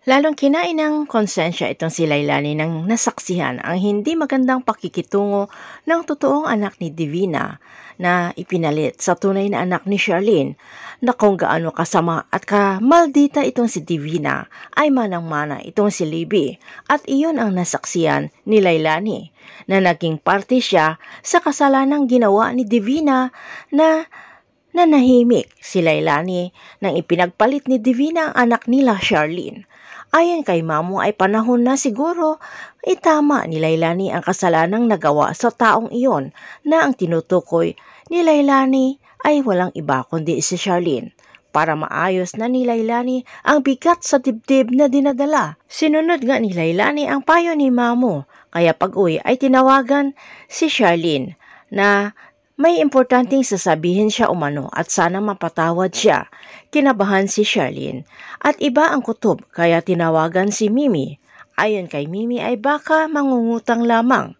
Lalong kinain ng konsensya itong si Lailani nang nasaksihan ang hindi magandang pakikitungo ng totoong anak ni Divina na ipinalit sa tunay na anak ni Charlene, na kung gaano kasama at kamaldita itong si Divina ay manang-mana itong si Libby, at iyon ang nasaksihan ni Lailani na naging parte siya sa kasalanang ginawa ni Divina na nanahimik si Lailani nang ipinagpalit ni Divina ang anak nila Charlene. Ayon kay Mamo ay panahon na siguro itama ni Lailani ang kasalanang nagawa sa taong iyon, na ang tinutukoy ni Lailani ay walang iba kundi si Charlene, para maayos na ni Lailani ang bigat sa dibdib na dinadala. Sinunod nga ni Lailani ang payo ni Mamo, kaya pag-uwi ay tinawagan si Charlene na may importanteng sasabihin siya umano at sana mapatawad siya. Kinabahan si Charlene at iba ang kutob, kaya tinawagan si Mimi. Ayon kay Mimi ay baka mangungutang lamang.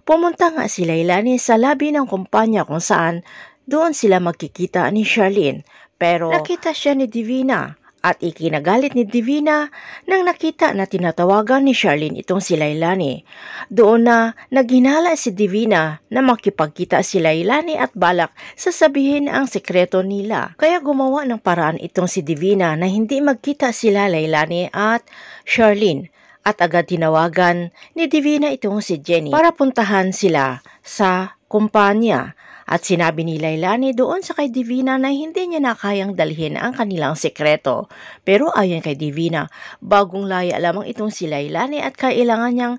Pumunta nga si Lailani sa labi ng kumpanya kung saan doon sila magkikita ni Charlene, pero nakita siya ni Divina at ikinagalit ni Divina nang nakita na tinatawagan ni Charlene itong si Lailani. Doon na naghinala si Divina na makipagkita si Lailani at balak sasabihin ang sekreto nila. Kaya gumawa ng paraan itong si Divina na hindi magkita sila Lailani at Charlene, at agad tinawagan ni Divina itong si Jenny para puntahan sila sa kumpanya. At sinabi ni Lailani doon sa kay Divina na hindi niya na kayang dalhin ang kanilang sekreto. Pero ayon kay Divina, bagong laya lamang itong si Lailani at kailangan niyang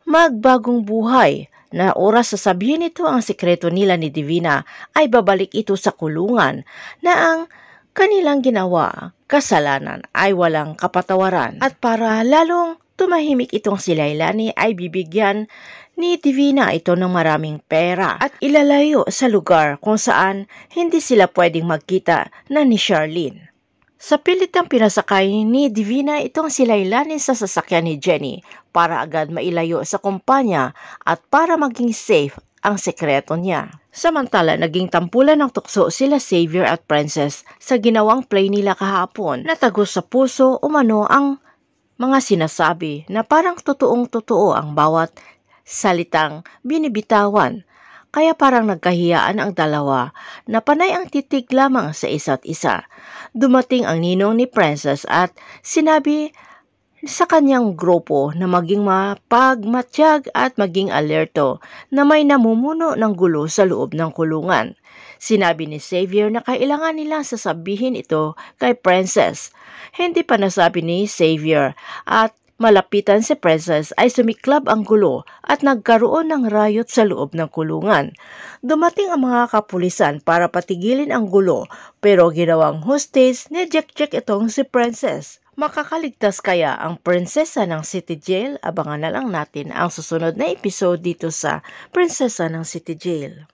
magbagong buhay, na oras sasabihin ito ang sekreto nila ni Divina ay babalik ito sa kulungan, na ang kanilang ginawa kasalanan ay walang kapatawaran. At para lalong tumahimik itong si Lailani ay bibigyan ni Divina ito ng maraming pera at ilalayo sa lugar kung saan hindi sila pwedeng magkita na ni Charlene. Sa pilit ang pinasakay ni Divina itong si Lailani sa sasakyan ni Jenny para agad mailayo sa kumpanya at para maging safe ang sekreto niya. Samantala, naging tampulan ng tukso sila Xavier at Princess sa ginawang play nila kahapon. Natagos sa puso umano ang mga sinasabi na parang totoong-totoo ang bawat salitang binibitawan, kaya parang nagkahiyaan ang dalawa na panay ang titig lamang sa isa't isa. Dumating ang ninong ni Princess at sinabi sa kanyang grupo na maging mapagmatyag at maging alerto na may namumuno ng gulo sa loob ng kulungan. Sinabi ni Xavier na kailangan nilang sasabihin ito kay Princess. Hindi pa nasabi ni Xavier at malapitan si Princess ay sumiklab ang gulo at nagkaroon ng riot sa loob ng kulungan. Dumating ang mga kapulisan para patigilin ang gulo, pero ginawang hostage ni Jack itong si Princess. Makakaligtas kaya ang prinsesa ng City Jail? Abangan na lang natin ang susunod na episode dito sa Prinsesa ng City Jail.